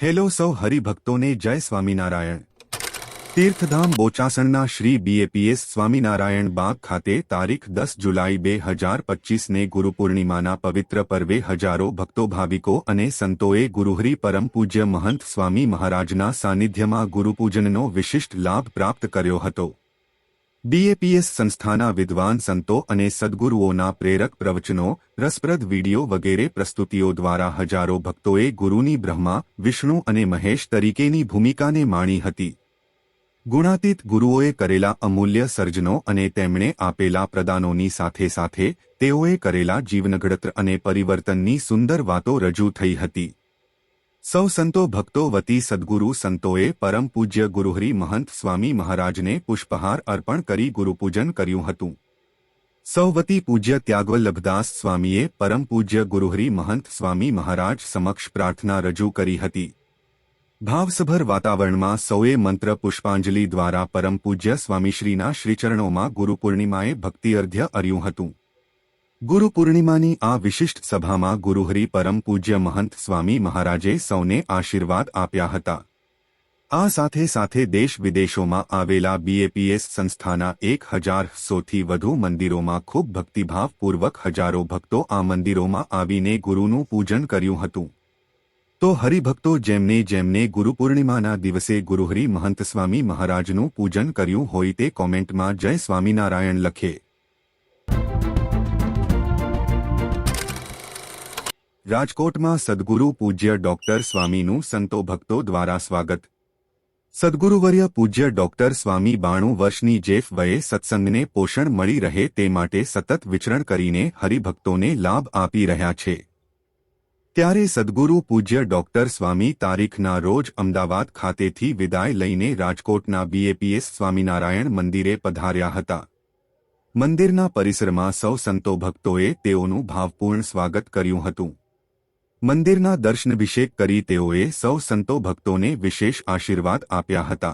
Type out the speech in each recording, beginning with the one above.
Hello સૌ હરિભક્તોને જય Swaminarayan. તીર્થધામ બોચાસણના Shri BAPS Swaminarayan બાગ ખાતે તારીખ 10 જુલાઈ 2025ને ગુરુપૂર્ણિમાના પવિત્ર પર્વે હજારો ભક્તો ભાવિકો અને સંતોએ ગુરુહરિ પરમ પૂજ્ય મહંત સ્વામી મહારાજના સાનિધ્યમાં ગુરુપૂજનનો વિશિષ્ટ લાભ પ્રાપ્ત કર્યો હતો। બીએપીએસ સંસ્થાના વિદ્વાન સંતો અને સદ્ગુરુઓના પ્રેરક પ્રવચનો, રસપ્રદ વિડિયો વગેરે પ્રસ્તુતિઓ દ્વારા હજારો ભક્તોએ ગુરુની બ્રહ્મા, વિષ્ણુ અને મહેશ તરીકેની ભૂમિકાને માણી હતી। ગુણાતીત ગુરુઓએ કરેલા અમૂલ્ય સર્જનો અને તેમણે આપેલા પ્રદાનોની સાથે સાથે તેઓએ કરેલા જીવનઘડતર અને પરિવર્તનની સુંદર વાતો રજૂ થઈ હતી। સૌ સંતો ભક્તો વતી સદ્ગુરુ સંતોએ પરમ પૂજ્ય ગુરુહરિ મહંત સ્વામી મહારાજને પુષ્પહાર અર્પણ કરી ગુરુપૂજન કર્યું હતું। સૌ વતી પૂજ્ય ત્યાગવલ્લભદાસ સ્વામીએ પરમ પૂજ્ય ગુરુહરિ મહંત સ્વામી મહારાજ સમક્ષ પ્રાર્થના રજૂ કરી હતી। ભાવસભર વાતાવરણમાં સૌએ મંત્ર પુષ્પાંજલિ દ્વારા પરમ પૂજ્ય સ્વામીશ્રીના શ્રીચરણોમાં ગુરુપૂર્ણિમાએ ભક્તિ અર્ધ્ય અર્યું હતું। ગુરુપૂર્ણિમાની આ વિશિષ્ટ સભામાં ગુરુહરિ પરમ પૂજ્ય મહંત સ્વામી મહારાજે સૌને આશીર્વાદ આપ્યા હતા। આ સાથે સાથે દેશ વિદેશોમાં આવેલા બીએપીએસ સંસ્થાના 1000થી વધુ મંદિરોમાં ખૂબ ભક્તિભાવપૂર્વક હજારો ભક્તો આ મંદિરોમાં આવીને ગુરુનું પૂજન કર્યું હતું। તો હરિભક્તો જેમને જેમને ગુરુપૂર્ણિમાના દિવસે ગુરુહરિ મહંત સ્વામી મહારાજનું પૂજન કર્યું હોય તે કોમેન્ટમાં જય સ્વામિનારાયણ લખે। રાજકોટમાં સદ્ગુરુ પૂજ્ય ડોક્ટર સ્વામીનું સંતો ભક્તો દ્વારા સ્વાગત। સદ્ગુરુવર્ય પૂજ્ય ડોક્ટર સ્વામી 92 વર્ષની જેફ વયે સત્સંગને પોષણ મળી રહે તે માટે સતત વિચરણ કરીને હરિભક્તોને લાભ આપી રહ્યા છે। ત્યારે સદ્ગુરુ પૂજ્ય ડોક્ટર સ્વામી તારીખના રોજ અમદાવાદ ખાતેથી વિદાય લઈને રાજકોટના બીએપીએસ સ્વામિનારાયણ મંદિરે પધાર્યા હતા। મંદિરના પરિસરમાં સૌ સંતો ભક્તોએ તેઓનું ભાવપૂર્ણ સ્વાગત કર્યું હતું। મંદિરના દર્શનાભિષેક કરી તેઓએ સૌ સંતો ભક્તોને વિશેષ આશીર્વાદ આપ્યા હતા।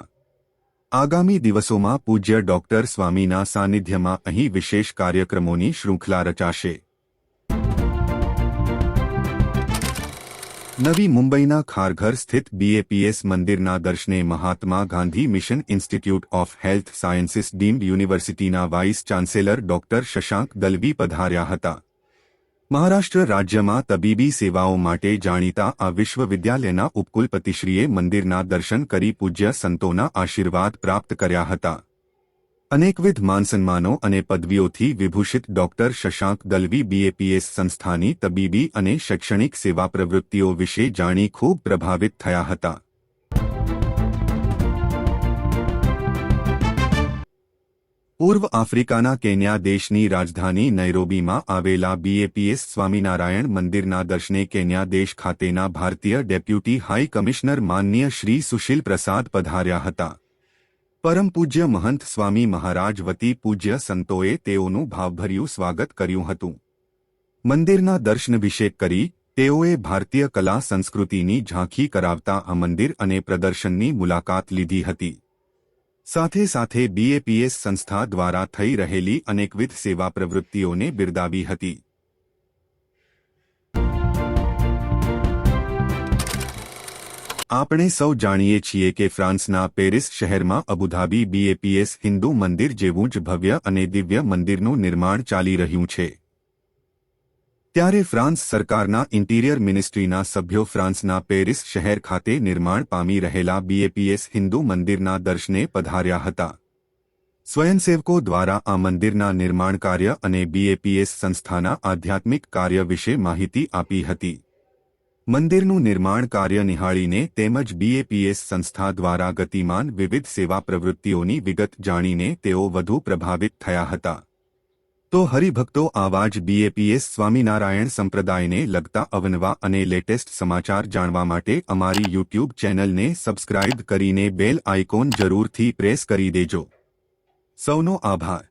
આગામી દિવસોમાં પૂજ્ય ડોક્ટર સ્વામીના સાનિધ્યમાં અહીં વિશેષ કાર્યક્રમોની શૃંખલા રચાશે। નવી મુંબઈના ખારઘર સ્થિત બીએપીએસ મંદિરના દર્શને Mahatma Gandhi mission institute of health sciences deemed યુનિવર્સિટીના vice chancellor doctor Shashank Dalvi પધાર્યા હતા। મહારાષ્ટ્ર રાજ્યમાં તબીબી સેવાઓ માટે જાણીતા આ વિશ્વવિદ્યાલયના ઉપકુલપતિશ્રીએ મંદિરના દર્શન કરી પૂજ્ય સંતોના આશીર્વાદ પ્રાપ્ત કર્યા હતા। અનેકવિધ માનસન્માનો અને પદવીઓથી વિભૂષિત ડોક્ટર શશાંક દલવી બીએપીએસ સંસ્થાની તબીબી અને શૈક્ષણિક સેવા પ્રવૃત્તિઓ વિશે જાણી ખૂબ પ્રભાવિત થયા હતા। પૂર્વ આફ્રિકાના કેન્યા દેશની રાજધાની નૈરોબીમાં આવેલા બીએપીએસ સ્વામિનારાયણ મંદિરના દર્શને કેન્યા દેશ ખાતેના ભારતીય ડેપ્યુટી હાઈ કમિશનર માનનીય શ્રી સુશીલ પ્રસાદ પધાર્યા હતા। પરમ પૂજ્ય મહંત સ્વામી મહારાજ વતી પૂજ્ય સંતોએ તેઓનું ભાવભર્યું સ્વાગત કર્યું હતું। મંદિરના દર્શનાભિષેક કરી તેઓએ ભારતીય કલા સંસ્કૃતિની ઝાંખી કરાવતા આ મંદિર અને પ્રદર્શનની મુલાકાત લીધી હતી। સાથે સાથે બીએપીએસ સંસ્થા દ્વારા થઈ રહેલી અનેકવિધ સેવા પ્રવૃત્તિઓને બિરદાવી હતી। આપણે સૌ જાણીએ છીએ કે ફ્રાન્સના પેરિસ શહેરમાં અબુધાબી બીએપીએસ હિન્દુ મંદિર જેવું જ ભવ્ય અને દિવ્ય મંદિરનું નિર્માણ ચાલી રહ્યું છે। ત્યારે ફ્રાન્સ સરકારના ઇન્ટિરિયર મિનિસ્ટ્રીના સભ્યો ફ્રાન્સના પેરિસ શહેર ખાતે નિર્માણ પામી રહેલા બીએપીએસ હિન્દુ મંદિરના દર્શને પધાર્યા હતા। સ્વયંસેવકો દ્વારા આ મંદિરના નિર્માણ કાર્ય અને બીએપીએસ સંસ્થાના આધ્યાત્મિક કાર્ય વિશે માહિતી આપી હતી। મંદિરનું નિર્માણ કાર્ય નિહાળીને તેમજ બીએપીએસ સંસ્થા દ્વારા ગતિમાન વિવિધ સેવા પ્રવૃત્તિઓની વિગત જાણીને તેઓ વધુ પ્રભાવિત થયા હતા। તો હરિભક્તો આવા જ બીએપીએસ સ્વામિનારાયણ સંપ્રદાયને લગતા અવનવા અને લેટેસ્ટ સમાચાર જાણવા માટે અમારી યુટ્યુબ ચેનલને સબસ્ક્રાઇબ કરીને બેલ આઇકોન જરૂરથી પ્રેસ કરી દેજો। સૌનો આભાર।